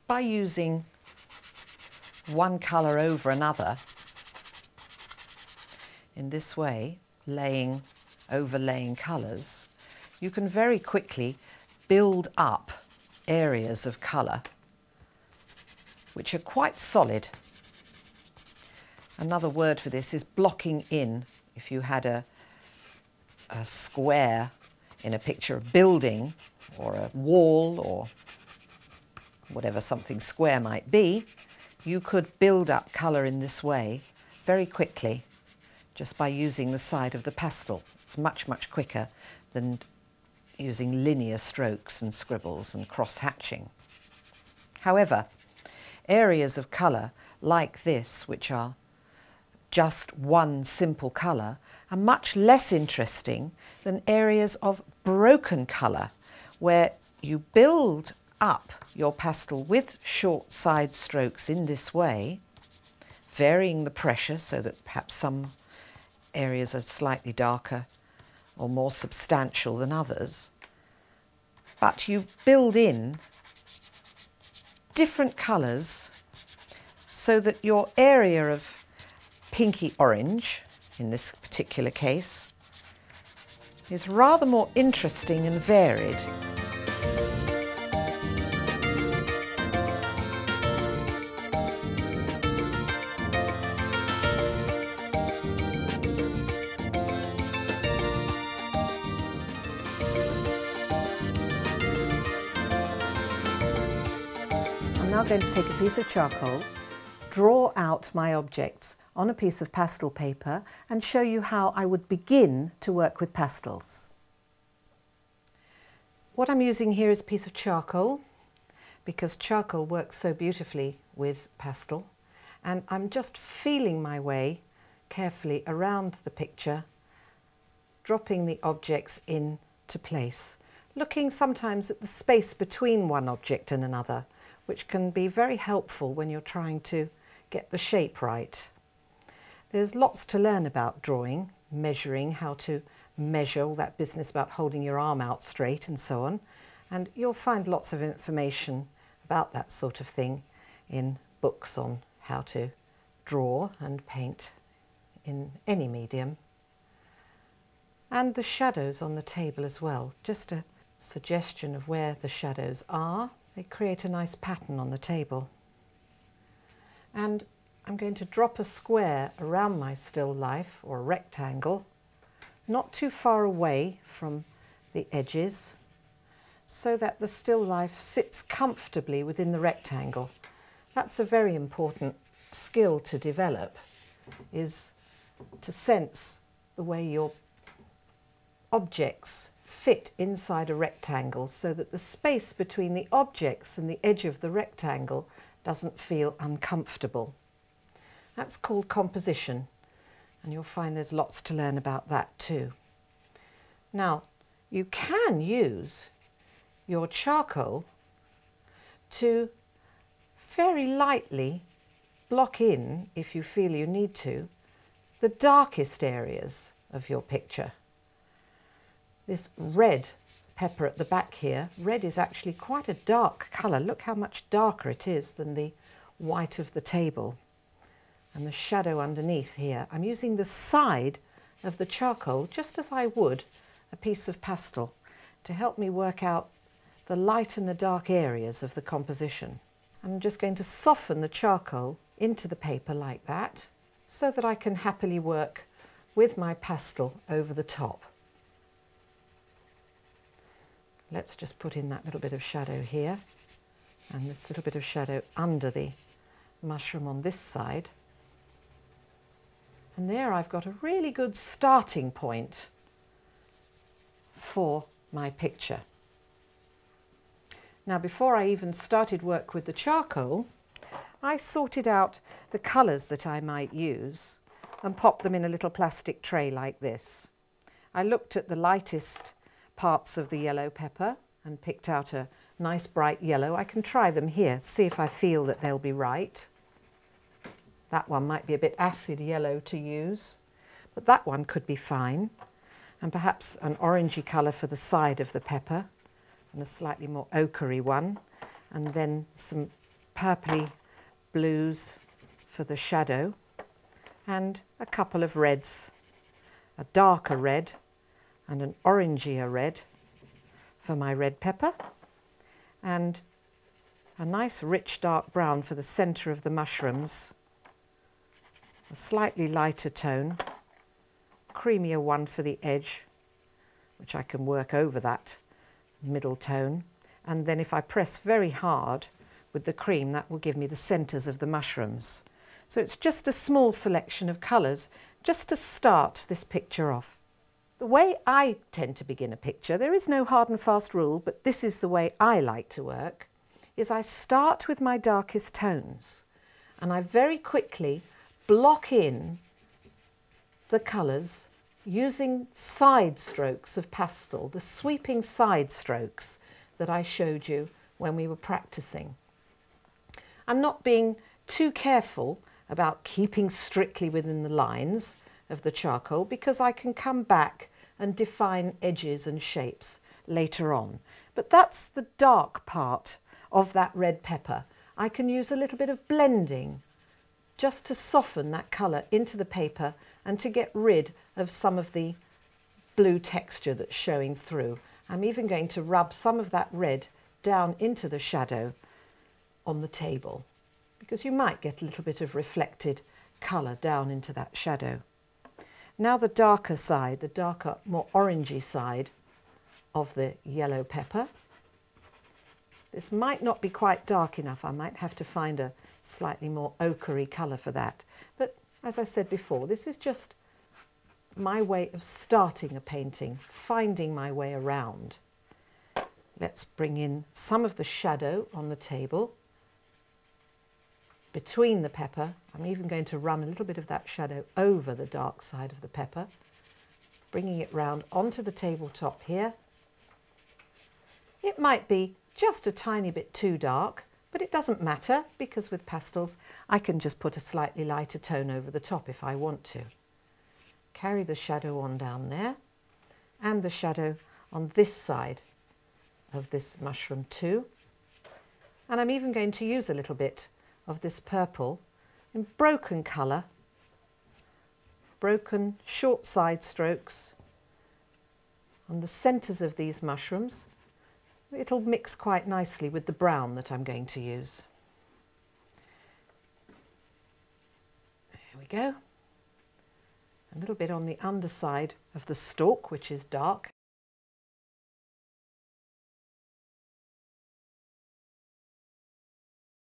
by using one colour over another in this way, overlaying colours, you can very quickly build up areas of colour which are quite solid. Another word for this is blocking in. If you had a square in a picture of a building or a wall or whatever something square might be, you could build up colour in this way very quickly just by using the side of the pastel. It's much, much quicker than using linear strokes and scribbles and cross-hatching. However, areas of colour like this, which are just one simple colour, are much less interesting than areas of broken colour, where you build up your pastel with short side strokes in this way, varying the pressure so that perhaps some areas are slightly darker or more substantial than others. But you build in different colours so that your area of pinky orange, in this particular case, is rather more interesting and varied. I'm now going to take a piece of charcoal, draw out my objects on a piece of pastel paper and show you how I would begin to work with pastels. What I'm using here is a piece of charcoal because charcoal works so beautifully with pastel, and I'm just feeling my way carefully around the picture, dropping the objects into place, looking sometimes at the space between one object and another, which can be very helpful when you're trying to get the shape right. There's lots to learn about drawing, measuring, how to measure, all that business about holding your arm out straight and so on. And you'll find lots of information about that sort of thing in books on how to draw and paint in any medium. And the shadows on the table as well, just a suggestion of where the shadows are. They create a nice pattern on the table. And I'm going to drop a square around my still life, or a rectangle, not too far away from the edges, so that the still life sits comfortably within the rectangle. That's a very important skill to develop, is to sense the way your objects fit inside a rectangle so that the space between the objects and the edge of the rectangle doesn't feel uncomfortable. That's called composition, and you'll find there's lots to learn about that too. Now, you can use your charcoal to very lightly block in, if you feel you need to, the darkest areas of your picture. This red pepper at the back here, red is actually quite a dark colour. Look how much darker it is than the white of the table. And the shadow underneath here, I'm using the side of the charcoal just as I would a piece of pastel to help me work out the light and the dark areas of the composition. I'm just going to soften the charcoal into the paper like that so that I can happily work with my pastel over the top. Let's just put in that little bit of shadow here and this little bit of shadow under the mushroom on this side. And there I've got a really good starting point for my picture. Now, before I even started work with the charcoal, I sorted out the colours that I might use and popped them in a little plastic tray like this. I looked at the lightest parts of the yellow pepper and picked out a nice bright yellow. I can try them here, see if I feel that they'll be right. That one might be a bit acid yellow to use, but that one could be fine. And perhaps an orangey colour for the side of the pepper and a slightly more ochre-y one, and then some purpley blues for the shadow, and a couple of reds, a darker red and an orangier red for my red pepper, and a nice rich dark brown for the centre of the mushrooms, a slightly lighter tone, creamier one for the edge, which I can work over that middle tone, and then if I press very hard with the cream, that will give me the centres of the mushrooms. So it's just a small selection of colours just to start this picture off. The way I tend to begin a picture, there is no hard and fast rule, but this is the way I like to work, is I start with my darkest tones and I very quickly block in the colours using side strokes of pastel, the sweeping side strokes that I showed you when we were practicing. I'm not being too careful about keeping strictly within the lines of the charcoal because I can come back and define edges and shapes later on. But that's the dark part of that red pepper. I can use a little bit of blending just to soften that colour into the paper and to get rid of some of the blue texture that's showing through. I'm even going to rub some of that red down into the shadow on the table, because you might get a little bit of reflected colour down into that shadow. Now the darker side, the darker, more orangey side of the yellow pepper. This might not be quite dark enough. I might have to find a slightly more ochre-y colour for that. But as I said before, this is just my way of starting a painting, finding my way around. Let's bring in some of the shadow on the table between the pepper. I'm even going to run a little bit of that shadow over the dark side of the pepper, bringing it round onto the tabletop here. It might be just a tiny bit too dark, but it doesn't matter because with pastels I can just put a slightly lighter tone over the top if I want to. Carry the shadow on down there and the shadow on this side of this mushroom too. And I'm even going to use a little bit of this purple in broken colour, broken short side strokes on the centres of these mushrooms. It'll mix quite nicely with the brown that I'm going to use. There we go. A little bit on the underside of the stalk, which is dark,